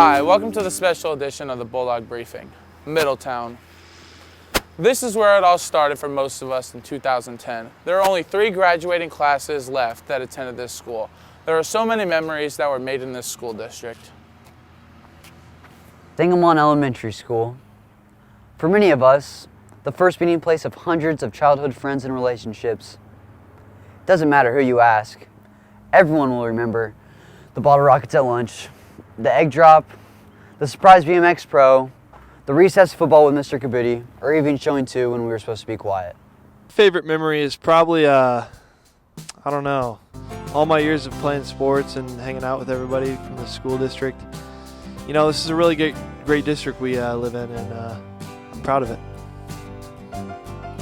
Hi, welcome to the special edition of the Bulldog Briefing, Middletown. This is where it all started for most of us in 2010. There are only 3 graduating classes left that attended this school. There are so many memories that were made in this school district. Sangamon Elementary School. For many of us, the first meeting place of hundreds of childhood friends and relationships. It doesn't matter who you ask, everyone will remember the bottle rockets at lunch, the egg drop, the surprise BMX pro, the recess football with Mr. Kabuti, or even showing 2 when we were supposed to be quiet. Favorite memory is probably, I don't know, all my years of playing sports and hanging out with everybody from the school district. You know, this is a really great district we live in, and I'm proud of it.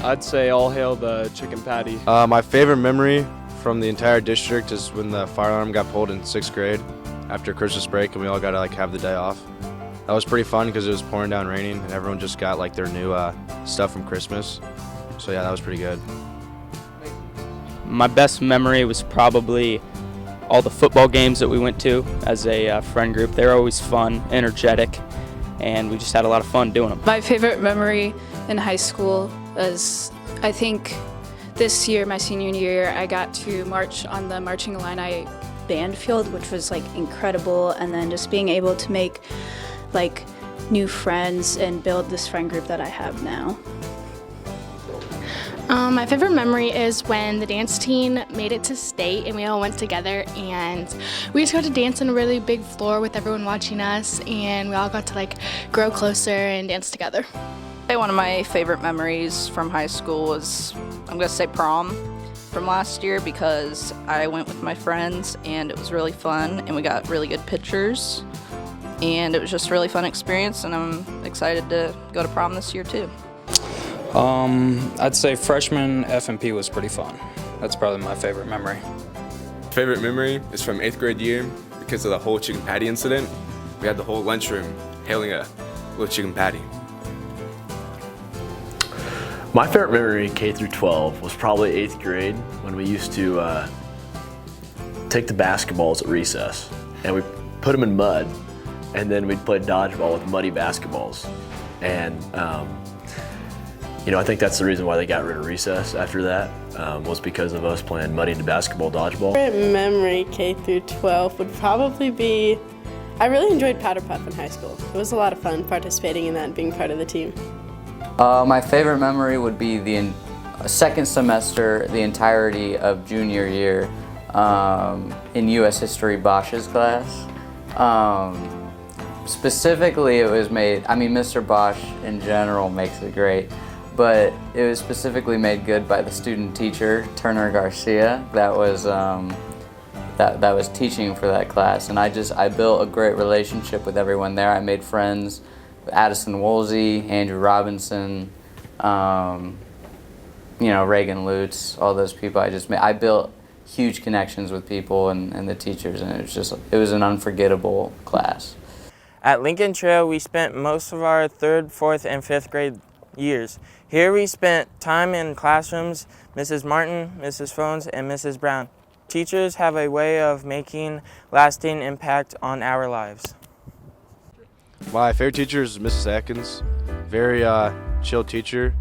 I'd say all hail the chicken patty. My favorite memory from the entire district is when the fire alarm got pulled in 6th grade after Christmas break, and we all got to have the day off. That was pretty fun because it was pouring down raining, and everyone just got their new stuff from Christmas. So yeah, that was pretty good. My best memory was probably all the football games that we went to as a friend group. They were always fun, energetic, and we just had a lot of fun doing them. My favorite memory in high school was, I think, this year, my senior year, I got to march on the Marching Illini band field, which was incredible, and then just being able to make new friends and build this friend group that I have now. My favorite memory is when the dance team made it to state and we all went together, and we just got to dance on a really big floor with everyone watching us, and we all got to grow closer and dance together. One of my favorite memories from high school was, I'm going to say, prom from last year, because I went with my friends and it was really fun and we got really good pictures, and it was just a really fun experience, and I'm excited to go to prom this year too. I'd say freshman F&P was pretty fun. That's probably my favorite memory. Favorite memory is from 8th grade year because of the whole chicken patty incident. We had the whole lunchroom hailing a little chicken patty. My favorite memory, K through 12, was probably 8th grade when we used to take the basketballs at recess and we put them in mud, and then we'd play dodgeball with muddy basketballs. And I think that's the reason why they got rid of recess after that, was because of us playing muddy basketball dodgeball. Favorite memory, K through 12, would probably be, I really enjoyed Powder Puff in high school. It was a lot of fun participating in that and being part of the team. My favorite memory would be the second semester, the entirety of junior year in U.S. History Bosch's class. Specifically, it was made, Mr. Bosch in general makes it great, but it was specifically made good by the student teacher, Turner Garcia, that was that was teaching for that class. And I built a great relationship with everyone there. I made friends. Addison Woolsey, Andrew Robinson, Reagan Lutz, all those people. I built huge connections with people and the teachers, and it was an unforgettable class. At Lincoln Trail, we spent most of our 3rd, 4th, and 5th grade years. Here we spent time in classrooms, Mrs. Martin, Mrs. Phones, and Mrs. Brown. Teachers have a way of making lasting impact on our lives. My favorite teacher is Mrs. Atkins. Very chill teacher.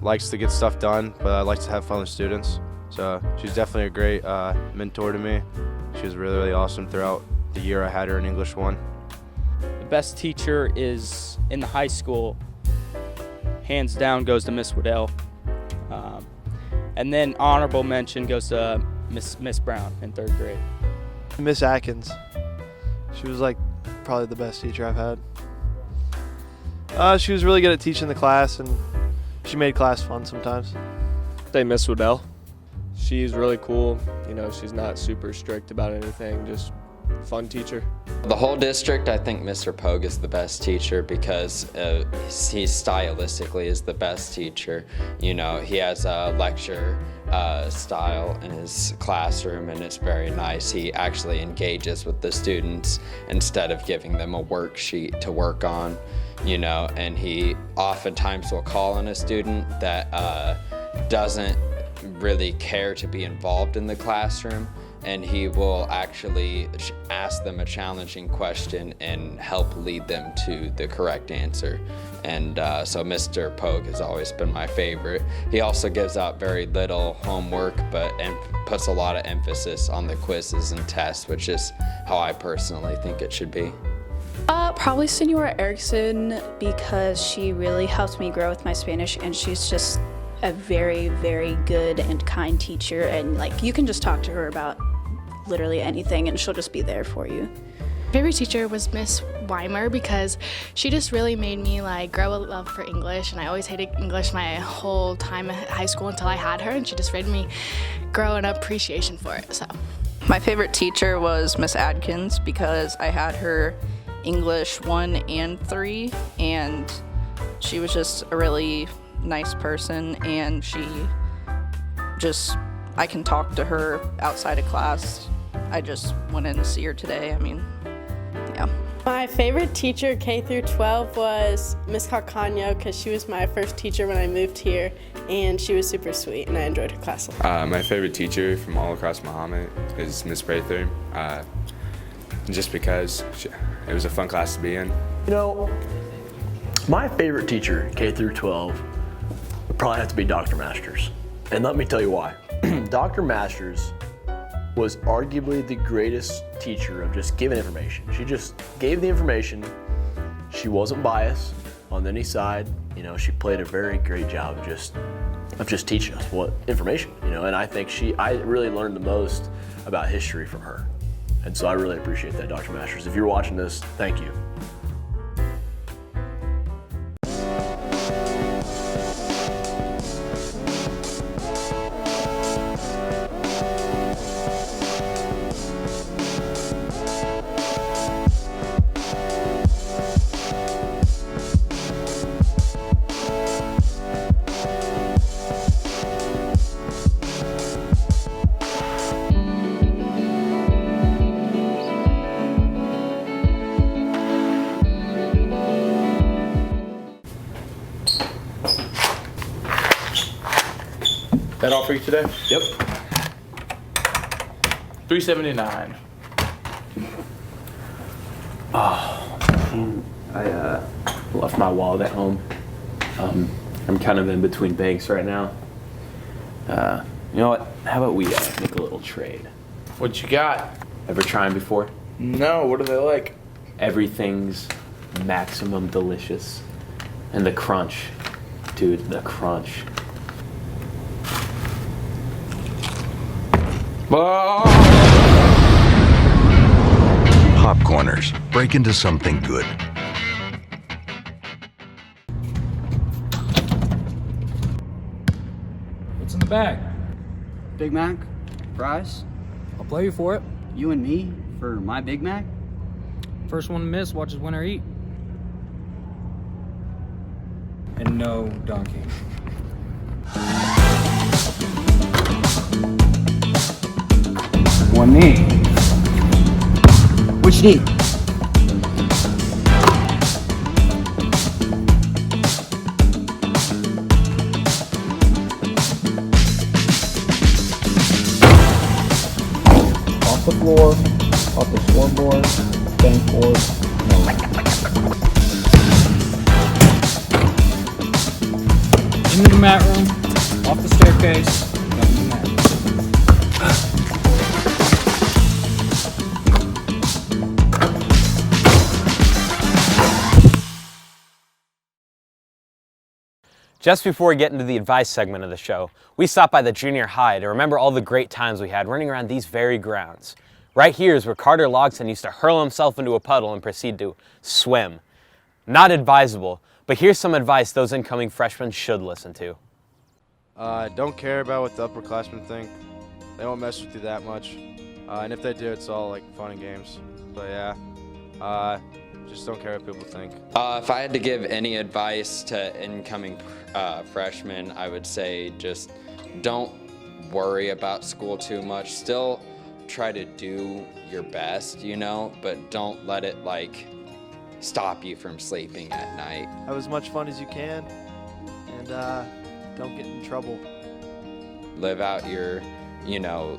Likes to get stuff done, but likes to have fun with students. So she's definitely a great mentor to me. She was really, really awesome throughout the year I had her in English 1. The best teacher is in the high school, hands down, goes to Miss Waddell. And then honorable mention goes to Miss Brown in 3rd grade. Miss Atkins. She was probably the best teacher I've had. She was really good at teaching the class, and she made class fun sometimes. Say Miss Waddell. She's really cool. She's not super strict about anything, just fun teacher. The whole district, I think Mr. Pogue is the best teacher because he stylistically is the best teacher. He has a lecture style in his classroom, and it's very nice. He actually engages with the students instead of giving them a worksheet to work on, and he oftentimes will call on a student that doesn't really care to be involved in the classroom, and he will actually ask them a challenging question and help lead them to the correct answer. And so Mr. Pogue has always been my favorite. He also gives out very little homework, but puts a lot of emphasis on the quizzes and tests, which is how I personally think it should be. Probably Senora Erickson, because she really helped me grow with my Spanish, and she's just a very, very good and kind teacher, and like you can just talk to her about literally anything and she'll just be there for you. Favorite teacher was Miss Weimer because she just really made me like grow a love for English, and I always hated English my whole time at high school until I had her, and she just made me grow an appreciation for it. So my favorite teacher was Miss Adkins because I had her English 1 and 3, and she was just a really nice person, and I can talk to her outside of class. I just went in to see her today. I mean, yeah. My favorite teacher K through 12 was Miss Calcano because she was my first teacher when I moved here, and she was super sweet and I enjoyed her class a lot. My favorite teacher from all across Mahomet is Miss Prather, just because it was a fun class to be in. You know, my favorite teacher, K through 12, would probably have to be Dr. Masters. And let me tell you why. Dr. Masters was arguably the greatest teacher of just giving information. She just gave the information. She wasn't biased on any side. You know, she played a very great job of just teaching us what information, you know, and I think I really learned the most about history from her. And so I really appreciate that, Dr. Masters. If you're watching this, thank you. That all for you today? Yep. $3.79. Oh, man, I left my wallet at home. I'm kind of in between banks right now. You know what? How about we make a little trade? What you got? Ever tried before? No, what are they like? Everything's maximum delicious. And the crunch. Dude, the crunch. Popcorners, break into something good. What's in the bag? Big Mac, fries. I'll play you for it. You and me for my Big Mac? First one to miss watches winner eat. And no donkey. One knee. Which knee? Off the floor, off the scoreboard, bank board, no. Into the mat room, off the staircase, down the mat. Just before we get into the advice segment of the show, we stopped by the junior high to remember all the great times we had running around these very grounds. Right here is where Carter Logston used to hurl himself into a puddle and proceed to swim. Not advisable, but here's some advice those incoming freshmen should listen to. Don't care about what the upperclassmen think. They won't mess with you that much. And if they do, it's all like fun and games. But yeah, just don't care what people think. If I had to give any advice to incoming freshmen, I would say just don't worry about school too much. Still try to do your best, you know, but don't let it like stop you from sleeping at night. Have as much fun as you can, and don't get in trouble. Live out your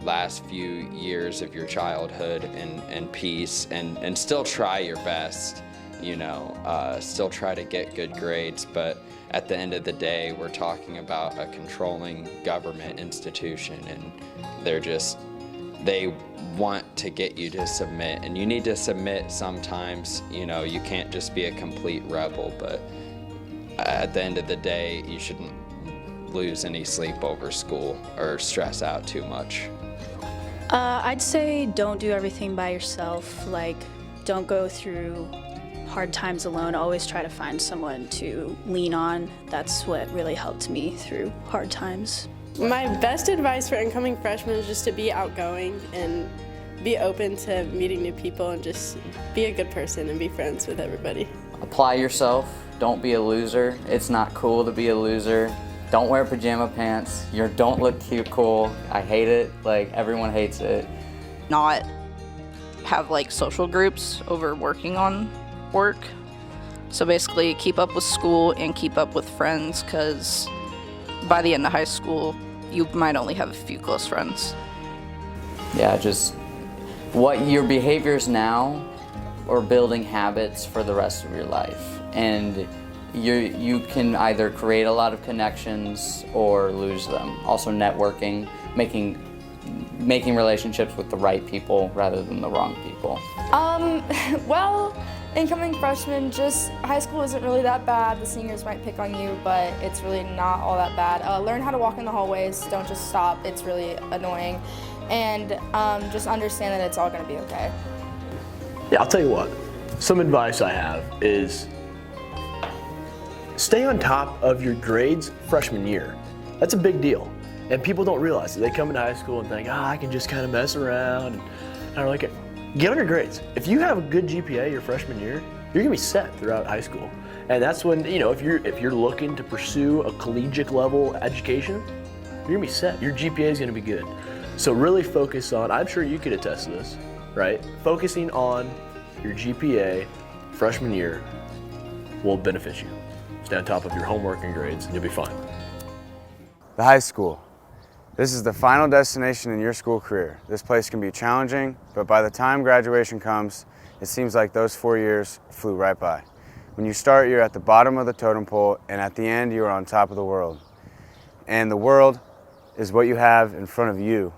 last few years of your childhood in peace and still try your best, still try to get good grades. But at the end of the day, we're talking about a controlling government institution, and they want to get you to submit, and you need to submit sometimes. You can't just be a complete rebel, but at the end of the day, you shouldn't lose any sleep over school or stress out too much. I'd say don't do everything by yourself. Like, don't go through hard times alone. Always try to find someone to lean on. That's what really helped me through hard times. My best advice for incoming freshmen is just to be outgoing and be open to meeting new people and just be a good person and be friends with everybody. Apply yourself. Don't be a loser. It's not cool to be a loser. Don't wear pajama pants. Don't look cute cool. I hate it. Like, everyone hates it. Not have like social groups over working on work. So basically keep up with school and keep up with friends, because by the end of high school, you might only have a few close friends. Yeah, just what your behaviors now are building habits for the rest of your life. And you can either create a lot of connections or lose them. Also networking, making relationships with the right people rather than the wrong people. Well, incoming freshmen, just high school isn't really that bad. The seniors might pick on you, but it's really not all that bad. Learn how to walk in the hallways. Don't just stop. It's really annoying. And just understand that it's all going to be okay. Yeah, I'll tell you what. Some advice I have is stay on top of your grades freshman year. That's a big deal. And people don't realize it. They come into high school and think, I can just kind of mess around. And I don't like it. Get on your grades. If you have a good GPA your freshman year, you're gonna be set throughout high school. And that's when, if you're looking to pursue a collegiate level education, you're gonna be set. Your GPA is gonna be good. So really focus on, I'm sure you could attest to this, right? Focusing on your GPA freshman year will benefit you. Stay on top of your homework and grades and you'll be fine. The high school. This is the final destination in your school career. This place can be challenging, but by the time graduation comes, it seems like those 4 years flew right by. When you start, you're at the bottom of the totem pole, and at the end, you are on top of the world. And the world is what you have in front of you.